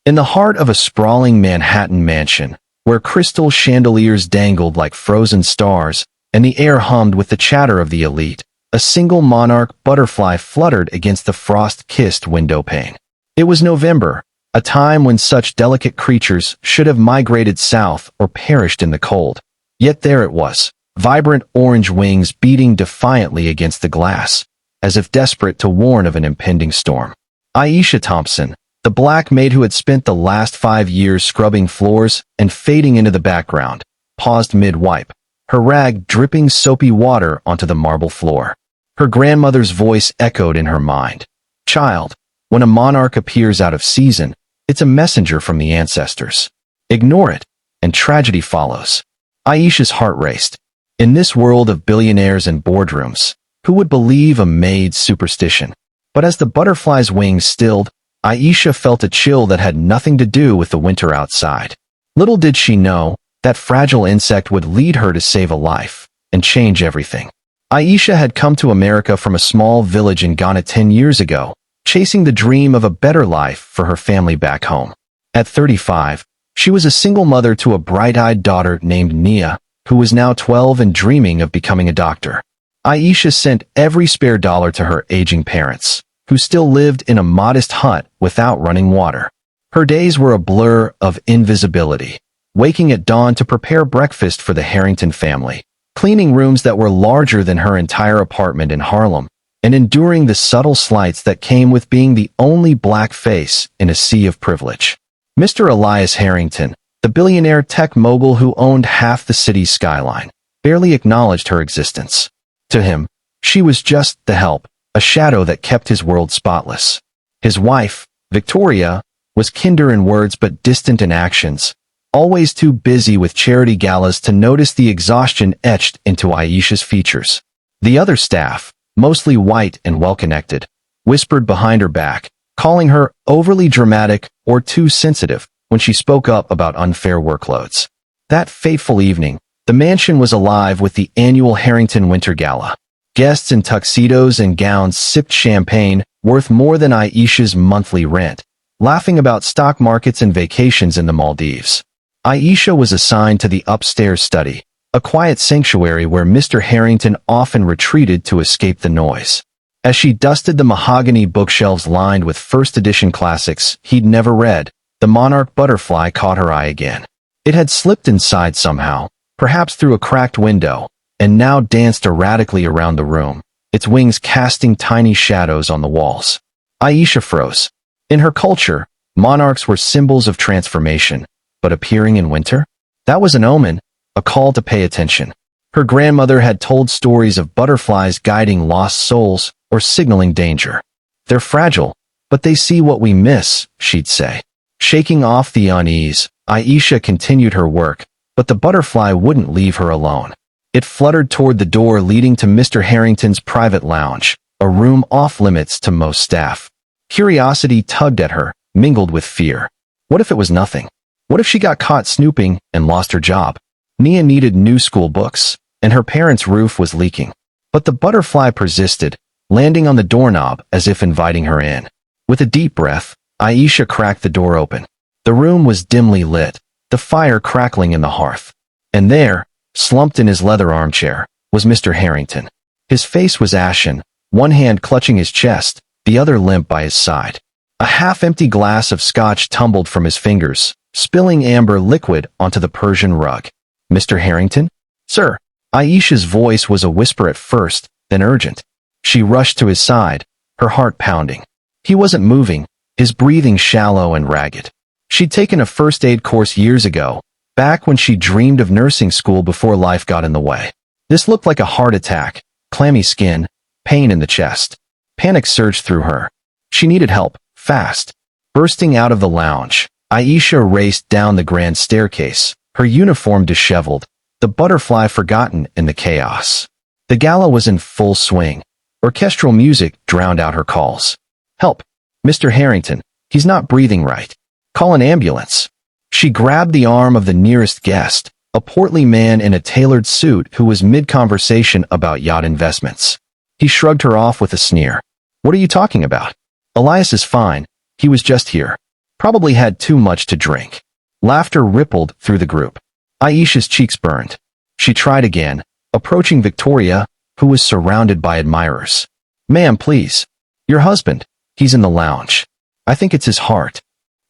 In the heart of a sprawling Manhattan mansion, where crystal chandeliers dangled like frozen stars, and the air hummed with the chatter of the elite, a single monarch butterfly fluttered against the frost-kissed window pane. It was November, a time when such delicate creatures should have migrated south or perished in the cold. Yet there it was, vibrant orange wings beating defiantly against the glass, as if desperate to warn of an impending storm. Aisha Thompson, the black maid who had spent the last 5 years scrubbing floors and fading into the background, paused mid-wipe, her rag dripping soapy water onto the marble floor. Her grandmother's voice echoed in her mind. "Child, when a monarch appears out of season, it's a messenger from the ancestors. Ignore it, and tragedy follows." Aisha's heart raced. In this world of billionaires and boardrooms, who would believe a maid's superstition? But as the butterfly's wings stilled, Aisha felt a chill that had nothing to do with the winter outside. Little did she know, that fragile insect would lead her to save a life and change everything. Aisha had come to America from a small village in Ghana 10 years ago, chasing the dream of a better life for her family back home. At 35, she was a single mother to a bright-eyed daughter named Nia, who was now 12 and dreaming of becoming a doctor. Aisha sent every spare dollar to her aging parents, who still lived in a modest hut without running water. Her days were a blur of invisibility, waking at dawn to prepare breakfast for the Harrington family, cleaning rooms that were larger than her entire apartment in Harlem, and enduring the subtle slights that came with being the only black face in a sea of privilege. Mr. Elias Harrington, the billionaire tech mogul who owned half the city's skyline, barely acknowledged her existence. To him, she was just the help, a shadow that kept his world spotless. His wife, Victoria, was kinder in words but distant in actions, always too busy with charity galas to notice the exhaustion etched into Aisha's features. The other staff, mostly white and well-connected, whispered behind her back, calling her overly dramatic or too sensitive when she spoke up about unfair workloads. That fateful evening, the mansion was alive with the annual Harrington Winter Gala. Guests in tuxedos and gowns sipped champagne worth more than Aisha's monthly rent, laughing about stock markets and vacations in the Maldives. Aisha was assigned to the upstairs study, a quiet sanctuary where Mr. Harrington often retreated to escape the noise. As she dusted the mahogany bookshelves lined with first-edition classics he'd never read, the Monarch butterfly caught her eye again. It had slipped inside somehow, perhaps through a cracked window, and now danced erratically around the room, its wings casting tiny shadows on the walls. Aisha froze. In her culture, monarchs were symbols of transformation, but appearing in winter? That was an omen, a call to pay attention. Her grandmother had told stories of butterflies guiding lost souls or signaling danger. "They're fragile, but they see what we miss," she'd say. Shaking off the unease, Aisha continued her work, but the butterfly wouldn't leave her alone. It fluttered toward the door leading to Mr. Harrington's private lounge, a room off-limits to most staff. Curiosity tugged at her, mingled with fear. What if it was nothing? What if she got caught snooping and lost her job? Nia needed new school books, and her parents' roof was leaking. But the butterfly persisted, landing on the doorknob as if inviting her in. With a deep breath, Aisha cracked the door open. The room was dimly lit, the fire crackling in the hearth. And there, slumped in his leather armchair, was Mr. Harrington. His face was ashen, one hand clutching his chest, the other limp by his side. A half-empty glass of scotch tumbled from his fingers, spilling amber liquid onto the Persian rug. "Mr. Harrington?" "Sir." Aisha's voice was a whisper at first, then urgent. She rushed to his side, her heart pounding. He wasn't moving, his breathing shallow and ragged. She'd taken a first aid course years ago, back when she dreamed of nursing school before life got in the way. This looked like a heart attack, clammy skin, pain in the chest. Panic surged through her. She needed help, fast. Bursting out of the lounge, Aisha raced down the grand staircase, her uniform disheveled, the butterfly forgotten in the chaos. The gala was in full swing. Orchestral music drowned out her calls. "Help! Mr. Harrington, he's not breathing right. Call an ambulance." She grabbed the arm of the nearest guest, a portly man in a tailored suit who was mid-conversation about yacht investments. He shrugged her off with a sneer. "What are you talking about? Elias is fine. He was just here." Probably had too much to drink. Laughter rippled through the group. Aisha's cheeks burned. She tried again, approaching Victoria, who was surrounded by admirers. "Ma'am, please. Your husband. He's in the lounge. I think it's his heart."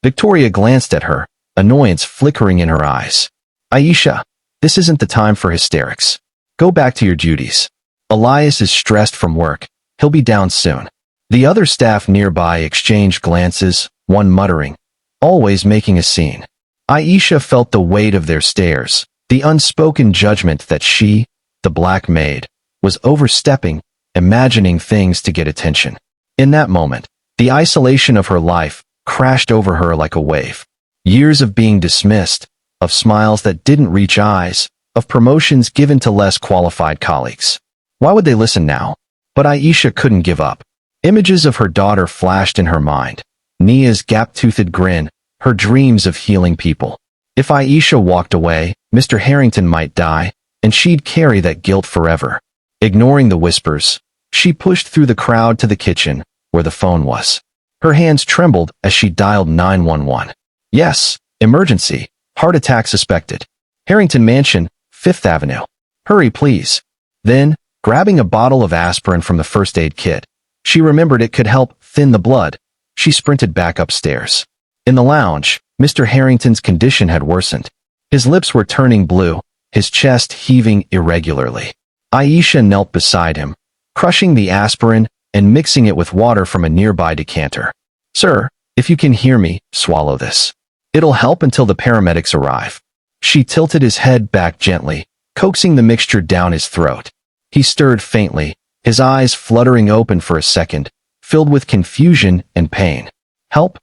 Victoria glanced at her, annoyance flickering in her eyes. "Aisha, this isn't the time for hysterics. Go back to your duties. Elias is stressed from work. He'll be down soon." The other staff nearby exchanged glances, one muttering, "Always making a scene." Aisha felt the weight of their stares, the unspoken judgment that she, the black maid, was overstepping, imagining things to get attention. In that moment, the isolation of her life crashed over her like a wave. Years of being dismissed, of smiles that didn't reach eyes, of promotions given to less qualified colleagues. Why would they listen now? But Aisha couldn't give up. Images of her daughter flashed in her mind. Nia's gap-toothed grin, her dreams of healing people. If Aisha walked away, Mr. Harrington might die, and she'd carry that guilt forever. Ignoring the whispers, she pushed through the crowd to the kitchen, where the phone was. Her hands trembled as she dialed 911. "Yes, emergency, heart attack suspected. Harrington Mansion, 5th Avenue. Hurry, please." Then, grabbing a bottle of aspirin from the first aid kit, she remembered it could help thin the blood. She sprinted back upstairs. In the lounge, Mr. Harrington's condition had worsened. His lips were turning blue, his chest heaving irregularly. Aisha knelt beside him, crushing the aspirin and mixing it with water from a nearby decanter. "Sir, if you can hear me, swallow this. It'll help until the paramedics arrive." She tilted his head back gently, coaxing the mixture down his throat. He stirred faintly, his eyes fluttering open for a second, filled with confusion and pain. "Help?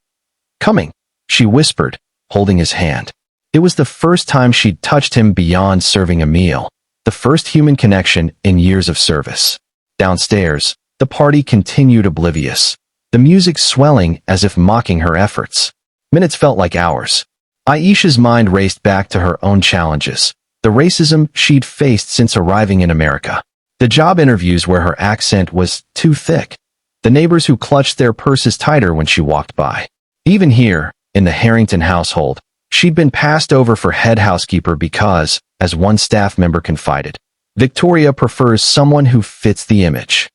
Coming," she whispered, holding his hand. It was the first time she'd touched him beyond serving a meal, the first human connection in years of service. Downstairs, the party continued oblivious, the music swelling as if mocking her efforts. Minutes felt like hours. Aisha's mind raced back to her own challenges, the racism she'd faced since arriving in America, the job interviews where her accent was too thick, the neighbors who clutched their purses tighter when she walked by. Even here, in the Harrington household, she'd been passed over for head housekeeper because, as one staff member confided, Victoria prefers someone who fits the image.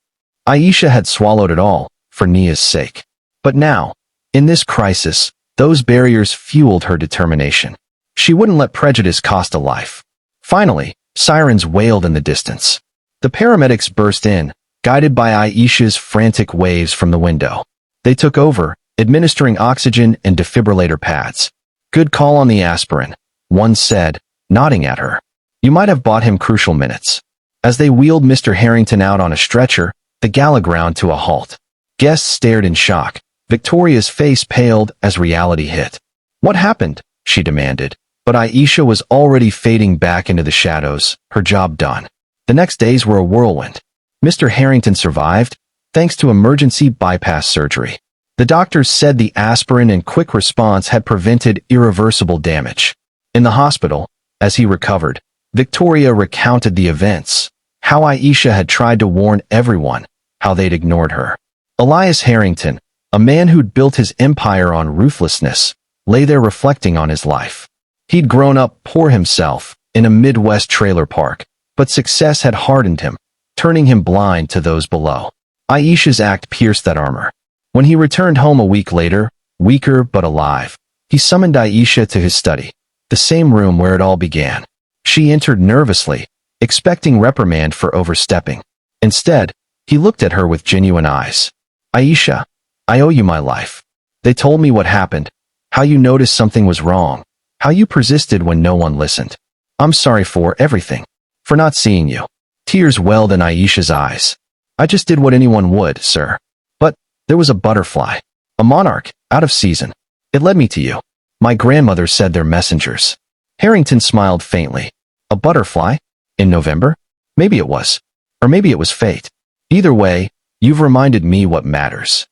Aisha had swallowed it all, for Nia's sake. But now, in this crisis, those barriers fueled her determination. She wouldn't let prejudice cost a life. Finally, sirens wailed in the distance. The paramedics burst in, guided by Aisha's frantic waves from the window. They took over, administering oxygen and defibrillator pads. "Good call on the aspirin," one said, nodding at her. "You might have bought him crucial minutes." As they wheeled Mr. Harrington out on a stretcher, the gala ground to a halt. Guests stared in shock. Victoria's face paled as reality hit. "What happened?" she demanded. But Aisha was already fading back into the shadows, her job done. The next days were a whirlwind. Mr. Harrington survived, thanks to emergency bypass surgery. The doctors said the aspirin and quick response had prevented irreversible damage. In the hospital, as he recovered, Victoria recounted the events, how Aisha had tried to warn everyone, how they'd ignored her. Elias Harrington, a man who'd built his empire on ruthlessness, lay there reflecting on his life. He'd grown up poor himself, in a Midwest trailer park, but success had hardened him, turning him blind to those below. Aisha's act pierced that armor. When he returned home a week later, weaker but alive, he summoned Aisha to his study, the same room where it all began. She entered nervously, expecting reprimand for overstepping. Instead, he looked at her with genuine eyes. "Aisha, I owe you my life. They told me what happened, how you noticed something was wrong, how you persisted when no one listened. I'm sorry for everything, for not seeing you." Tears welled in Aisha's eyes. "I just did what anyone would, sir. But there was a butterfly, a monarch, out of season. It led me to you. My grandmother said they're messengers." Harrington smiled faintly. "A butterfly? In November? Maybe it was. Or maybe it was fate. Either way, you've reminded me what matters."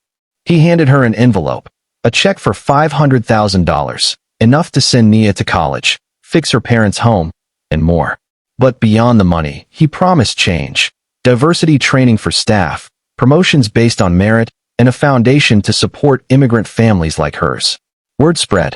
He handed her an envelope, a check for $500,000, enough to send Nia to college, fix her parents' home, and more. But beyond the money, he promised change, diversity training for staff, promotions based on merit, and a foundation to support immigrant families like hers. Word spread.